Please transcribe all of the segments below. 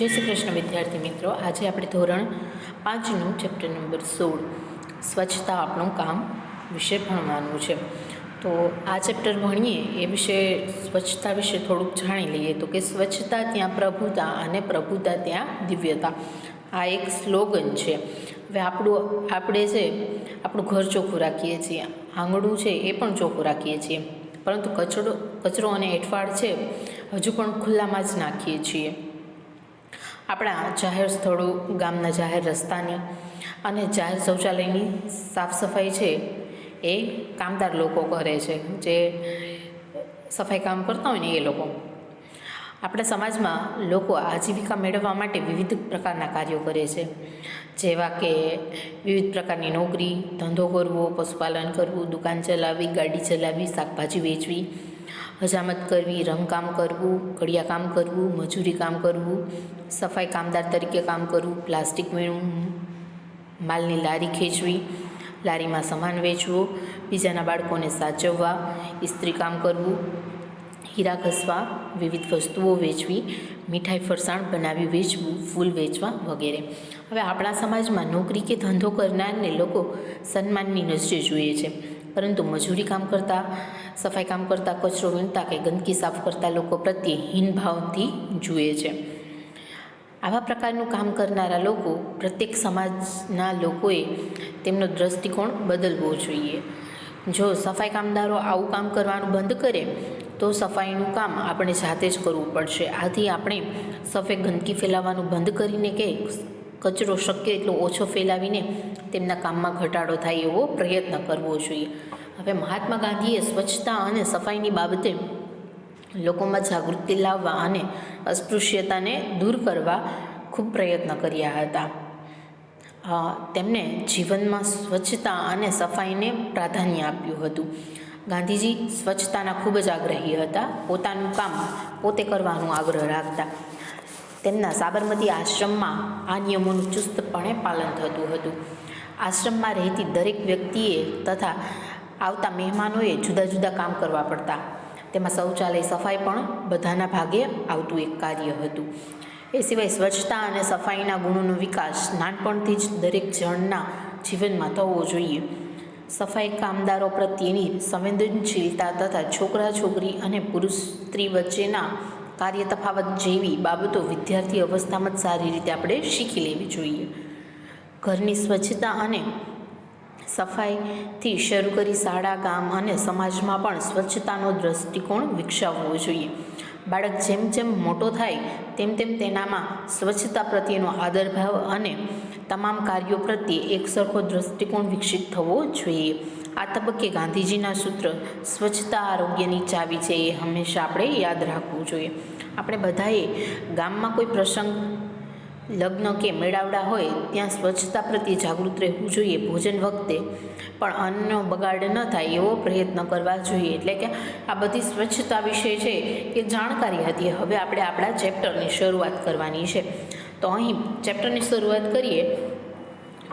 जय श्री कृष्ण विद्यार्थी मित्रों। आज आप धोरण 5 चैप्टर नंबर 16 स्वच्छता आपणुं काम विषय भणवानुं छे। तो आ चैप्टर भणीए ए विषय स्वच्छता विषय थोड़ुंक जाणी लईए। तो कि स्वच्छता त्यां प्रभुता अने प्रभुता त्यां दिव्यता, आ एक स्लोगन है। हवे आपणुं घर चोख्खुं राखीए छीए, आंगणुं छे ए पण चोख्खुं राखीए छीए, परंतु कचरो अने एठवाड़ छे हजू पण खुल्लामां ज नाखीए छीए। अपना जाहेर स्थलों, गामना जाहेर रस्तानी अने जाहेर शौचालयनी साफ सफाई है ए कामदार लोको करे छे, जे सफाई काम करता होय ने ए लोको। अपना समाज में लोग आजीविका मेळववा माटे विविध प्रकारना कार्यों करे छे, जेवा के विविध प्रकारनी नौकरी, धंधो करवो, पशुपालन करवुं, दुकान चलावी, गाड़ी चलावी, शाकभाजी वेचवी, हजामत करवी, रंगकाम करवुं, कड़िया काम करवुं, मजूरी काम करवुं, सफाई कामदार तरीके काम करवुं, प्लास्टिक वीणुं, मालनी लारी खेंचवी, लारी में सामान वेचवो, बीजाना बाळकोने साचववा, इस्त्री काम करवुं, हीरा घसवा, विविध वस्तुओं वेचवी, मीठाई फरसाण बनावी वेचवुं, फूल वेचवा वगैरह। हवे आपणा समाज में नौकरी के धंधो करनारने लोको सन्माननी नजरे जुए छे, परंतु मजूरी काम करता, सफाई काम करता, कचरो वीणता के गंदकी साफ करता लोको प्रत्ये हीन भावथी जुए छे। आवा प्रकारनुं काम करनारा लोको प्रत्येक समाजना लोकोए तेमनो दृष्टिकोण बदलवो जोईए। जो सफाई कामदारो आवुं काम करवानुं बंध करे तो सफाईनुं काम आपणे जाते ज करवुं पड़शे। आथी आपणे सफे गंदकी फैलाववानुं बंध करीने के कचरो शक्य एटलो ओछो फैलावीने तेमना काममां घटाडो थाय एवो प्रयत्न करवो जोईए। हवे महात्मा गांधीए स्वच्छता अने सफाईनी बाबते लोकोमां जागृति लाववा अने अस्पृश्यताने दूर करवा खूब प्रयत्न कर्या हता। तेमणे जीवनमां स्वच्छता अने सफाईने प्राधान्य आप्युं हतुं। गांधीजी स्वच्छताना खूब ज आग्रही हता, पोतानुं काम पोते करवानुं आग्रह राखता। तेमना साबरमती आश्रममां आ नियमोनुं चुस्तपणे पालन थतुं हतुं। आश्रममां रहेती दरेक व्यक्तिए तथा आवता मेहमानोए जुदा जुदा काम करवा पड़ता। तेमां शौचालय सफाई पण बधाना भागे आवतुं एक कार्य हतुं। ए सिवाय स्वच्छता अने सफाईना गुणोनो विकास नानपणथी ज दरेक जणना जीवनमां थवो जोईए। सफाई कामदारों प्रत्येनी संवेदनशीलता तथा छोकरा छोकरी अने पुरुष स्त्री वच्चेना कार्य तफावत जेवी बाबतो विद्यार्थी अवस्था में सारी रीते आपणे शीखी लेवी जोईए। घरनी स्वच्छता अने सफाई थी शरू करी शाळा, गाम अने समाज में पण स्वच्छतानो दृष्टिकोण विकसाववो जोईए। बाळक जेम जेम मोटो थाय तेम तेम तेनामां स्वच्छता प्रत्येनो आदर भाव अने तमाम कार्यों प्रत्ये एक सरखो दृष्टिकोण विकसित थवो जोईए। आ तबक्के गांधीजीना सूत्र स्वच्छता आरोग्यनी चावी छे ए हमेशा आपणे याद राखवुं जोईए। आपणे बधाए गाममां कोई प्रसंग, लग्न के मेळावड़ा होय त्यां स्वच्छता प्रत्ये जागृत रहेवुं जोईए। भोजन वखते पण अन्ननो बगाड़ न थाय एवो प्रयत्न करवा जोईए। एटले के आ बधी स्वच्छता विषय छे के जाणकारी हती। हवे आपणे आपणा चेप्टरनी शरूआत करवानी छे। तो अहीं चेप्टरनी शरूआत करीए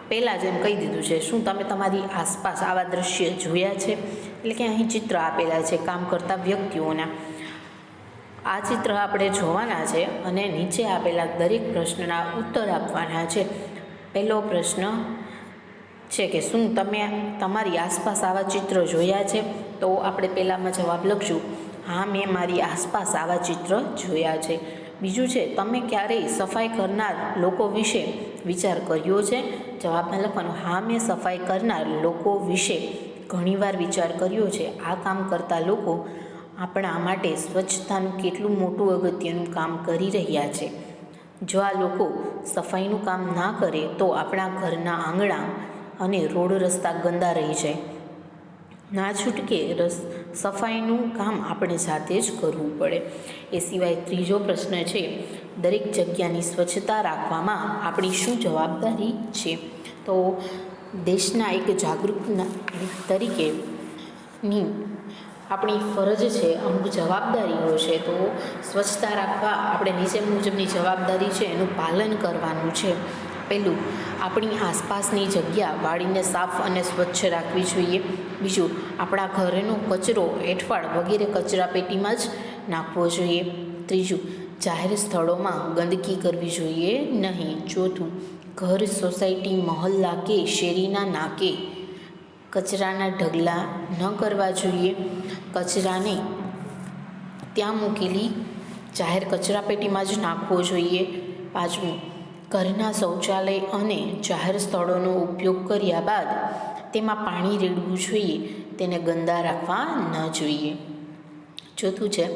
पहला ज एम कही दीधुं छे, शुं तमे तमारी आसपास आवा दृश्य जोया छे? एटले के अहीं चित्र आपेला छे काम करता व्यक्तिओना। आ चित्र आपणे जोवाना छे अने नीचे आपेला दरेक प्रश्नना उत्तर आपवाना छे। पहलो प्रश्न छे के शुं तमे तमारी आसपास आवा चित्र जोया छे? तो आपणे पहेलामां जवाब लखशुं, हाँ मैं मारी आसपास आवा चित्र जोया छे। बीजुं छे, तमे क्यारेय सफाई करनार लोको विषे विचार कर्यो छे? जवाबमां लखवानुं, हाँ मैं सफाई करनार लोको विषे घणीवार विचार कर्यो छे। आ काम करता लोको आपणा माटे स्वच्छतानुं केटलुं मोटुं अगत्यनुं काम करी रह्या छे। जो आ लोको सफाईनुं काम ना करे तो आपणा घरना आंगणा अने रोड रस्ता गंदा रही जाय। ना छूटके सफाईनुं काम आपणे जाते ज करवुं पड़े। ए सिवाय त्रीजो प्रश्न छे, दरेक जग्यानी स्वच्छता राखवामां आपणी शुं जवाबदारी छे? तो देशना एक जागृत तरीके अपनी फरज है, अमुक जवाबदारीओ छे। तो स्वच्छता राखवा आपणे नीचे मुजबनी जवाबदारी छे एनुं पालन करवानुं छे। पहलुं, अपनी आसपासनी जग्या वाळीने साफ अने स्वच्छ राखवी जोईए। बीजुं, आपणा घरनो कचरो, एठवाड़ वगैरे कचरा पेटीमां ज नाखवो जोईए। ત્રીજું, જાહેર સ્થળોમાં ગંદકી કરવી જોઈએ નહીં. ચોથું, ઘર, સોસાયટી, મહોલ્લા કે શેરીના નાકે કચરાના ઢગલા ન કરવા જોઈએ. કચરાને ત્યાં મૂકેલી જાહેર કચરાપેટીમાં જ નાખવો જોઈએ. પાંચમું, ઘરના શૌચાલય અને જાહેર સ્થળોનો ઉપયોગ કર્યા બાદ તેમાં પાણી રેડવું જોઈએ, તેને ગંદા રાખવા ન જોઈએ. ચોથું છે,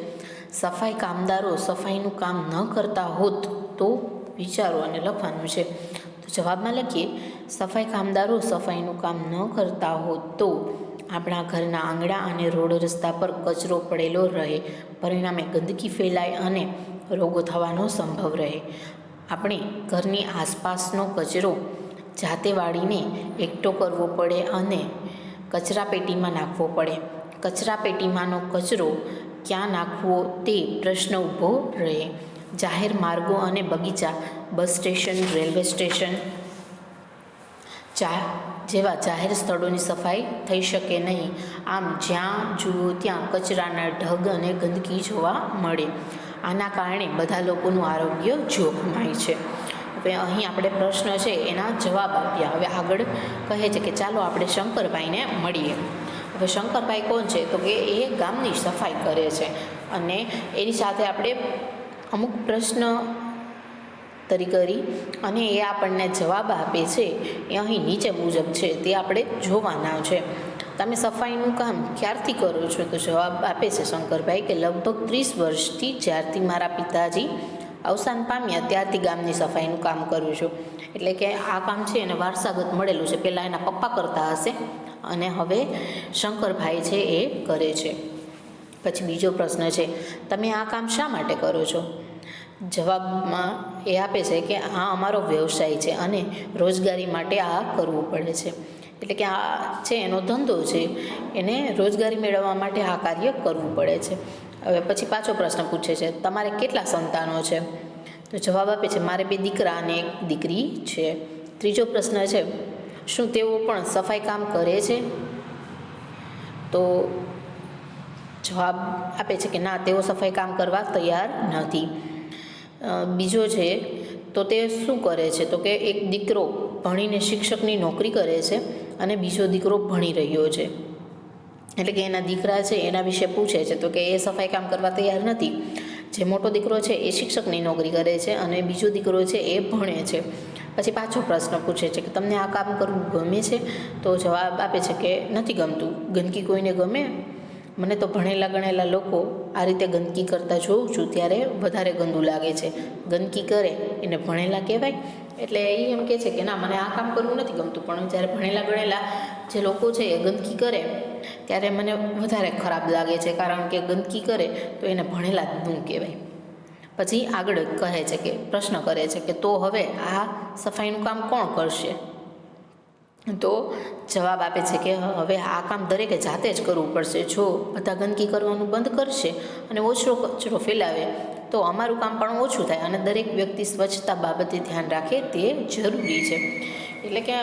સફાઈ કામદારો સફાઈનું કામ ન કરતા હોત તો વિચારો અને લખવાનું છે. તો જવાબમાં લખીએ, સફાઈ કામદારો સફાઈનું કામ ન કરતા હોત તો આપણા ઘરના આંગણા અને રોડ રસ્તા પર કચરો પડેલો રહે, પરિણામે ગંદકી ફેલાય અને રોગો થવાનો સંભવ રહે. આપણે ઘરની આસપાસનો કચરો જાતે વાળીને એકઠો કરવો પડે અને કચરાપેટીમાં નાખવો પડે. કચરાપેટીમાંનો કચરો ક્યાં નાખવો તે પ્રશ્ન ઊભો રહે. જાહેર માર્ગો અને બગીચા, બસ સ્ટેશન, રેલવે સ્ટેશન જેવા જાહેર સ્થળોની સફાઈ થઈ શકે નહીં. આમ જ્યાં જુઓ ત્યાં કચરાના ઢગ અને ગંદકી જોવા મળે. આના કારણે બધા લોકોનું આરોગ્ય જોખમાય છે. હવે અહીં આપણે પ્રશ્ન છે એના જવાબ આપ્યા. હવે આગળ કહે છે કે ચાલો આપણે શંકરભાઈને મળીએ. હવે શંકરભાઈ કોણ છે? તો કે એ ગામની સફાઈ કરે છે અને એની સાથે આપણે અમુક પ્રશ્ન કરી અને એ આપણને જવાબ આપે છે એ અહીં નીચે મુજબ છે, તે આપણે જોવાના છે. તમે સફાઈનું કામ ક્યારથી કરો છો? તો જવાબ આપે છે શંકરભાઈ કે લગભગ 30 વર્ષથી, જ્યારથી મારા પિતાજી અવસાન પામ્યા ત્યારથી ગામની સફાઈનું કામ કરું છું. એટલે કે આ કામ છે એને વારસાગત મળેલું છે. પહેલાં એના પપ્પા કરતા હશે અને હવે શંકરભાઈ છે એ કરે છે. પછી બીજો પ્રશ્ન છે, તમે આ કામ શા માટે કરો છો? જવાબમાં એ આપે છે કે આ અમારો વ્યવસાય છે અને રોજગારી માટે આ કરવું પડે છે. એટલે કે આ છે એનો ધંધો છે, એને રોજગારી મેળવવા માટે આ કાર્ય કરવું પડે છે. હવે પછી પાછો પ્રશ્ન પૂછે છે, તમારે કેટલા સંતાનો છે? તો જવાબ આપે છે, મારે 2 દીકરા અને 1 દીકરી છે. ત્રીજો પ્રશ્ન છે, શું તેઓ પણ સફાઈ કામ કરે છે? તો જવાબ આપે છે કે ના, તેઓ સફાઈ કામ કરવા તૈયાર નથી. બીજો છે, તો તે શું કરે છે? તો કે એક દીકરો ભણીને શિક્ષકની નોકરી કરે છે અને બીજો દીકરો ભણી રહ્યો છે. એટલે કે એના દીકરા છે એના વિશે પૂછે છે, તો કે એ સફાઈ કામ કરવા તૈયાર નથી. જે મોટો દીકરો છે એ શિક્ષકની નોકરી કરે છે અને બીજો દીકરો છે એ ભણે છે. પછી પાછો પ્રશ્ન પૂછે છે કે તમને આ કામ કરવું ગમે છે? તો જવાબ આપે છે કે નથી ગમતું. ગંદકી કોઈને ગમે? મને તો ભણેલા ગણેલા લોકો આ રીતે ગંદકી કરતા જોઉં છું ત્યારે વધારે ગંદુ લાગે છે. ગંદકી કરે એને ભણેલા કહેવાય? એટલે એ એમ કહે છે કે ના, મને આ કામ કરવું નથી ગમતું, પણ જ્યારે ભણેલા ગણેલા જે લોકો છે એ ગંદકી કરે ત્યારે મને વધારે ખરાબ લાગે છે, કારણ કે ગંદકી કરે તો એને ભણેલા જ ન કહેવાય. પછી આગળ કહે છે કે પ્રશ્ન કરે છે કે તો હવે આ સફાઈનું કામ કોણ કરશે? તો જવાબ આપે છે કે હવે આ કામ દરેકે જાતે જ કરવું પડશે. જો બધા ગંદકી કરવાનું બંધ કરશે અને ઓછો કચરો ફેલાવે તો અમારું કામ પણ ઓછું થાય અને દરેક વ્યક્તિ સ્વચ્છતા બાબતે ધ્યાન રાખે તે જરૂરી છે. એટલે કે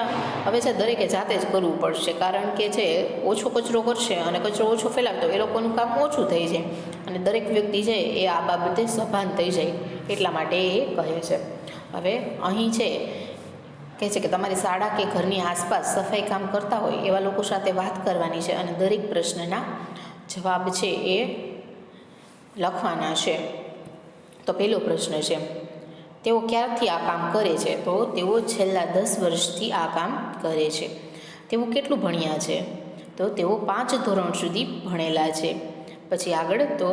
હવે છે દરેકે જાતે જ કરવું પડશે, કારણ કે છે ઓછો કચરો કરશે અને કચરો ઓછો ફેલાવે તો એ લોકોનું કામ ઓછું થઈ જાય અને દરેક વ્યક્તિ છે એ આ બાબતે સભાન થઈ જાય, એટલા માટે એ કહે છે. હવે અહીં છે કહે છે કે તમારી શાળા કે ઘરની આસપાસ સફાઈ કામ કરતા હોય એવા લોકો સાથે વાત કરવાની છે અને દરેક પ્રશ્નના જવાબ છે એ લખવાના છે. તો પહેલો પ્રશ્ન છે, તેઓ ક્યારથી આ કામ કરે છે? તો તેઓ છેલ્લા 10 વર્ષથી આ કામ કરે છે. તેઓ કેટલું ભણ્યા છે? તો તેઓ 5 ધોરણ સુધી ભણેલા છે. પછી આગળ તો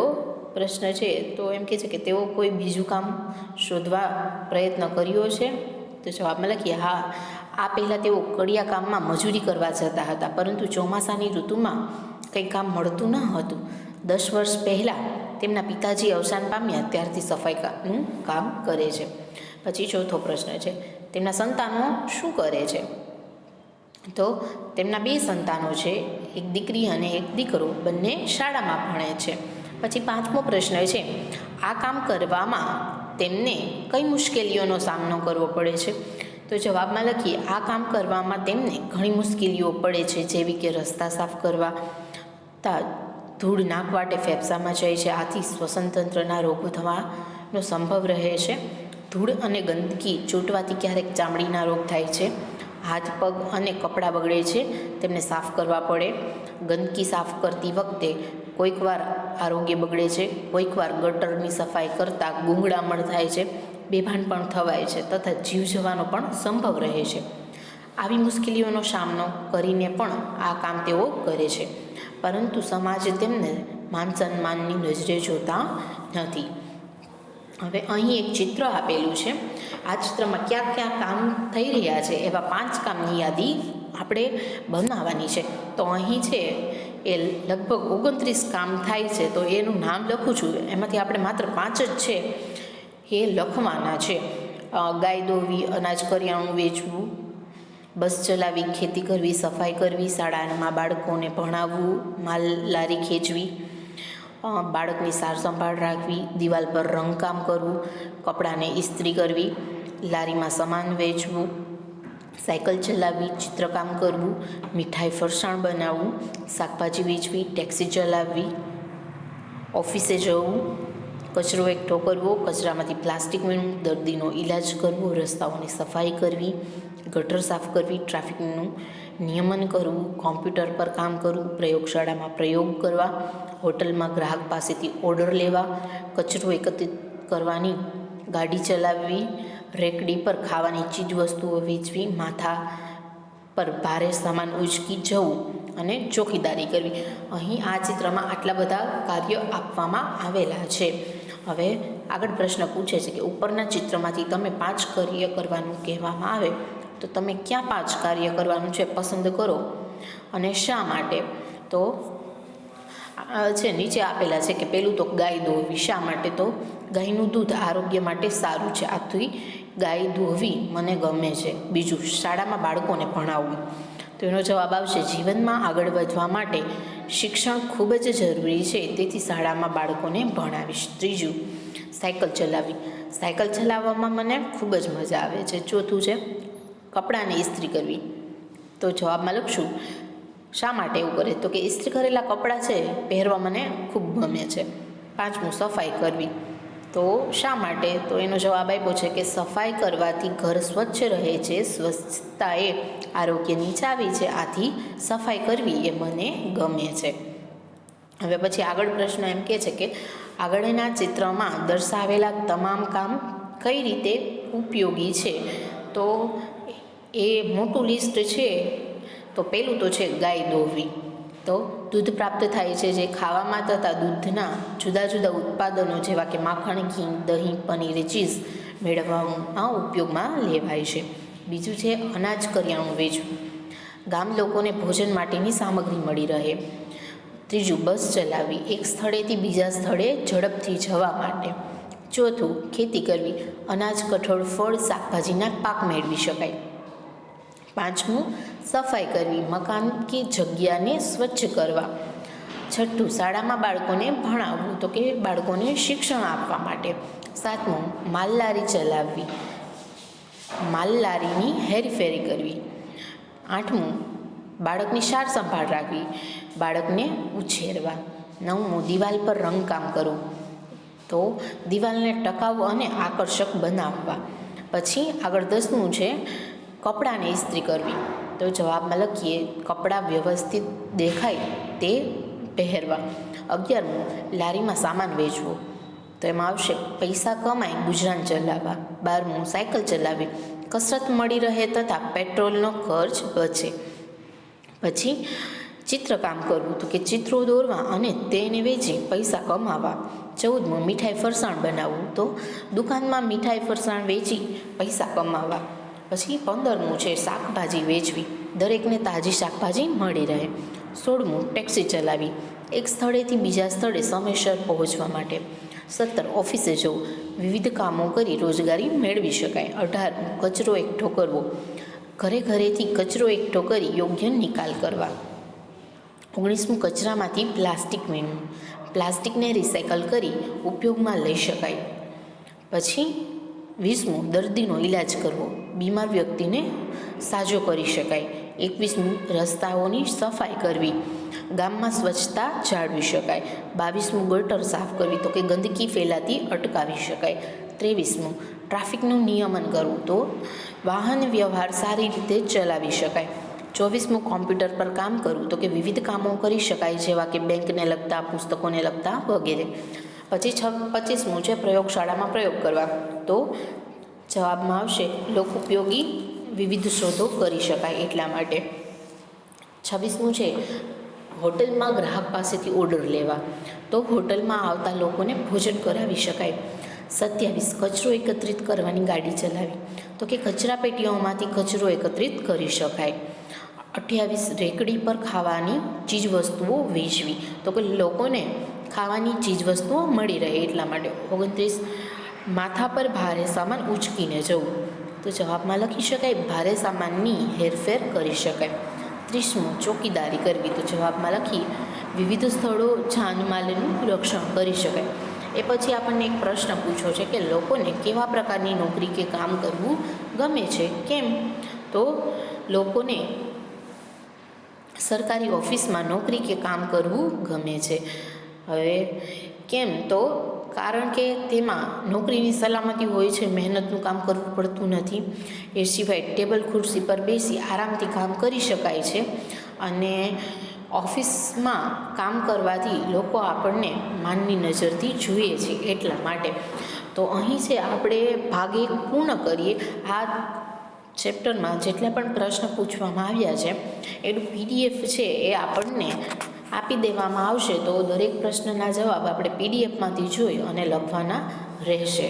પ્રશ્ન છે તો એમ કહે છે કે તેઓ કોઈ બીજું કામ શોધવા પ્રયત્ન કર્યો છે? તો જવાબમાં લખીએ હા, આ પહેલાં તેઓ કડિયા કામમાં મજૂરી કરવા જતા હતા, પરંતુ ચોમાસાની ઋતુમાં કંઈ કામ મળતું ન હતું. 10 વર્ષ પહેલાં તેમના પિતાજી અવસાન પામ્યા ત્યારથી સફાઈનું કામ કરે છે. પછી ચોથો પ્રશ્ન છે, તેમના સંતાનો શું કરે છે? તો તેમના 2 સંતાનો છે, એક દીકરી અને એક દીકરો, બંને શાળામાં ભણે છે. પછી 5મો પ્રશ્ન છે, આ કામ કરવામાં તેમને કઈ મુશ્કેલીઓનો સામનો કરવો પડે છે? તો જવાબમાં લખીએ આ કામ કરવામાં તેમને ઘણી મુશ્કેલીઓ પડે છે, જેવી કે રસ્તા સાફ કરવા, ધૂળ નાક વાટે ફેફસામાં જાય છે, આથી શ્વસન તંત્રના રોગો થવા નો સંભવ રહે છે. ધૂળ અને ગંદકી ચોંટવાથી ક્યારેક ચામડીના રોગ થાય છે. હાથ પગ અને કપડાં બગડે છે, તેમને સાફ કરવા પડે. ગંદકી સાફ કરતી વખતે કોઈકવાર આરોગ્ય બગડે છે, કોઈકવાર ગટરની સફાઈ કરતાં ગૂંગળામણ થાય છે, બેભાન પણ થવાય છે તથા જીવ જવાનો પણ સંભવ રહે છે. આવી મુશ્કેલીઓનો સામનો કરીને પણ આ કામ તેઓ કરે છે, પરંતુ સમાજ તેમને માન સન્માનની નજરે જોતા નથી. હવે અહીં એક ચિત્ર આપેલું છે. આ ચિત્રમાં ક્યાં ક્યાં કામ થઈ રહ્યા છે એવા 5 કામની યાદી આપણે બનાવવાની છે. તો અહીં છે એ લગભગ 29 કામ થાય છે. તો એનું નામ લખું છું, એમાંથી આપણે માત્ર 5 જ છે એ લખવાના છે. ગાય દોવી, અનાજ કરિયાણું વેચવું, બસ ચલાવી, ખેતી કરવી, સફાઈ કરવી, શાળામાં બાળકોને ભણાવવું, માલ લારી ખેંચવી, બાળકની સાર સંભાળ રાખવી, દિવાલ પર રંગકામ કરવું, કપડાને ઇસ્ત્રી કરવી, લારીમાં સામાન વેચવું, સાયકલ ચલાવવી, ચિત્રકામ કરવું, મીઠાઈ ફરસાણ બનાવવું, શાકભાજી વેચવી, ટેક્સી ચલાવવી, ઓફિસે જવું, કચરો એકઠો કરવો, કચરામાંથી પ્લાસ્ટિક વીણવું, દર્દીનો ઈલાજ કરવો, રસ્તાઓની સફાઈ કરવી, ગટર સાફ કરવી, ટ્રાફિકનું નિયમન કરવું, કોમ્પ્યુટર પર કામ કરવું, પ્રયોગશાળામાં પ્રયોગ કરવા, હોટલમાં ગ્રાહક પાસેથી ઓર્ડર લેવા, કચરો એકત્રિત કરવાની ગાડી ચલાવવી, રેકડી પર ખાવાની ચીજવસ્તુઓ વેચવી, માથા પર ભારે સામાન ઉંચકી જવું અને ચોકીદારી કરવી. અહીં આ ચિત્રમાં આટલા બધા કાર્ય આપવામાં આવેલા છે. હવે આગળ પ્રશ્ન પૂછે છે કે ઉપરના ચિત્રમાંથી તમે 5 કાર્ય કરવાનું કહેવામાં આવે તો તમે ક્યાં 5 કાર્ય કરવાનું છે પસંદ કરો અને શા માટે? તો છે નીચે આપેલા છે કે પહેલું તો ગાય દોવી. શા માટે? તો ગાયનું દૂધ આરોગ્ય માટે સારું છે, આથી ગાય દોવી મને ગમે છે. બીજું, શાળામાં બાળકોને ભણાવવું. તો એનો જવાબ આવશે જીવનમાં આગળ વધવા માટે શિક્ષણ ખૂબ જ જરૂરી છે, તેથી શાળામાં બાળકોને ભણાવીશ. ત્રીજું, સાયકલ ચલાવવી. સાયકલ ચલાવવામાં મને ખૂબ જ મજા આવે છે. ચોથું છે કપડાને ઇસ્ત્રી કરવી. તો જવાબમાં લખશું શા માટે એવું કરે? તો કે ઇસ્ત્રી કરેલા કપડાં છે પહેરવા મને ખૂબ ગમે છે. પાંચમું, સફાઈ કરવી. તો શા માટે? તો એનો જવાબ આપ્યો છે કે સફાઈ કરવાથી ઘર સ્વચ્છ રહે છે, સ્વચ્છતા એ આરોગ્યની ચાવી છે, આથી સફાઈ કરવી એ મને ગમે છે. હવે પછી આગળ પ્રશ્ન એમ કહે છે કે આગળના ચિત્રમાં દર્શાવેલા તમામ કામ કઈ રીતે ઉપયોગી છે? તો એ મોટું લિસ્ટ છે. તો પહેલું તો છે ગાય દોહવી. તો દૂધ પ્રાપ્ત થાય છે, જે ખાવામાં થતા દૂધના જુદા જુદા ઉત્પાદનો જેવા કે માખણ, ઘી, દહીં, પનીર, ચીઝ મેળવવામાં ઉપયોગમાં લેવાય છે. બીજું છે અનાજ કરિયાણું વેચવું. ગામ લોકોને ભોજન માટેની સામગ્રી મળી રહે. ત્રીજું, બસ ચલાવવી, એક સ્થળેથી બીજા સ્થળે ઝડપથી જવા માટે. ચોથું, ખેતી કરવી, અનાજ, કઠોળ, ફળ, શાકભાજીના પાક મેળવી શકાય. પાંચમું, સફાઈ કરવી, મકાન કે જગ્યાને સ્વચ્છ કરવા. છઠ્ઠું, શાળામાં બાળકોને ભણાવવું, તો કે બાળકોને શિક્ષણ આપવા માટે. સાતમું, માલલારી ચલાવવી, માલલારીની હેરફેરી કરવી. આઠમું, બાળકની સાર સંભાળ રાખવી, બાળકને ઉછેરવા. નવમું, દિવાલ પર રંગકામ કરવું, તો દિવાલને ટકાઉ અને આકર્ષક બનાવવા. પછી આગળ 10મું છે કપડાને ઇસ્ત્રી કરવી. તો જવાબમાં લખીએ કપડાં વ્યવસ્થિત દેખાય તે પહેરવા. 11મું, લારીમાં સામાન વેચવો, તો એમાં આવશે પૈસા કમાઈ ગુજરાન ચલાવવા. 12મું, સાયકલ ચલાવવી, કસરત મળી રહે તથા પેટ્રોલનો ખર્ચ બચે. પછી ચિત્રકામ કરવું, તો કે ચિત્રો દોરવા અને તેને વેચી પૈસા કમાવા. 14મું, મીઠાઈ ફરસાણ બનાવવું, તો દુકાનમાં મીઠાઈ ફરસાણ વેચી પૈસા કમાવા. પછી 15મું છે શાકભાજી વેચવી, દરેકને તાજી શાકભાજી મળી રહે. 16મું, ટેક્સી ચલાવી, એક સ્થળેથી બીજા સ્થળે સમયસર પહોંચવા માટે. 17, ઓફિસે જવું, વિવિધ કામો કરી રોજગારી મેળવી શકાય. 18મું, કચરો એકઠો કરવો, ઘરે ઘરેથી કચરો એકઠો કરી યોગ્ય નિકાલ કરવા. 19મું, કચરામાંથી પ્લાસ્ટિક વીણવું, પ્લાસ્ટિકને રિસાયકલ કરી ઉપયોગમાં લઈ શકાય. પછી 20મું, દર્દીનો ઈલાજ કરવો, બીમાર વ્યક્તિને સાજો કરી શકાય. 21મું, રસ્તાઓની સફાઈ કરવી, ગામમાં સ્વચ્છતા જાળવી શકાય. 22મું, ગટર સાફ કરવી, તો કે ગંદકી ફેલાતી અટકાવી શકાય. 23મું, ટ્રાફિકનું નિયમન કરવું, તો વાહન વ્યવહાર સારી રીતે ચલાવી શકાય. 24મું, કોમ્પ્યુટર પર કામ કરવું, તો કે વિવિધ કામો કરી શકાય, જેવા કે બેંકને લગતા, પુસ્તકોને લગતા વગેરે. પછી 25મું છે પ્રયોગશાળામાં પ્રયોગ કરવા, તો જવાબમાં આવશે લોકોપયોગી વિવિધ શોધો કરી શકાય એટલા માટે. 26મું છે હોટલમાં ગ્રાહક પાસેથી ઓર્ડર લેવા, તો હોટલમાં આવતા લોકોને ભોજન કરાવી શકાય. 27, કચરો એકત્રિત કરવાની ગાડી ચલાવી, તો કે કચરા પેટીઓમાંથી કચરો એકત્રિત કરી શકાય. 28, રેકડી પર ખાવાની ચીજવસ્તુઓ વેચવી, તો કે લોકોને ખાવાની ચીજવસ્તુઓ મળી રહે એટલા માટે. 29, માથા પર ભારે સામાન ઉંચકીને જવું, તો જવાબમાં લખી શકાય ભારે સામાનની હેરફેર કરી શકાય. 30મું, ચોકીદારી કરવી, તો જવાબમાં લખી વિવિધ સ્થળો જાનમાલનું રક્ષણ કરી શકાય. એ પછી આપણને એક પ્રશ્ન પૂછ્યો છે કે લોકોને કેવા પ્રકારની નોકરી કે કામ કરવું ગમે છે, કેમ? તો લોકોને સરકારી ઓફિસમાં નોકરી કે કામ કરવું ગમે છે. હવે કેમ? તો કારણ કે તેમાં નોકરીની સલામતી હોય છે, મહેનતનું કામ કરવું પડતું નથી. એ સિવાય ટેબલ ખુરશી પર બેસી આરામથી કામ કરી શકાય છે, અને ઓફિસમાં કામ કરવાથી લોકો આપણને માનની નજરથી જોઈએ છે એટલા માટે. તો અહીં છે આપણે ભાગ 1 પૂર્ણ કરીએ. આ ચેપ્ટરમાં જેટલા પણ પ્રશ્ન પૂછવામાં આવ્યા છે એનું PDF છે એ આપણને આપી દેવામાં આવશે, તો દરેક પ્રશ્નના જવાબ આપણે PDFમાંથી જોઈ અને લખવાના રહેશે.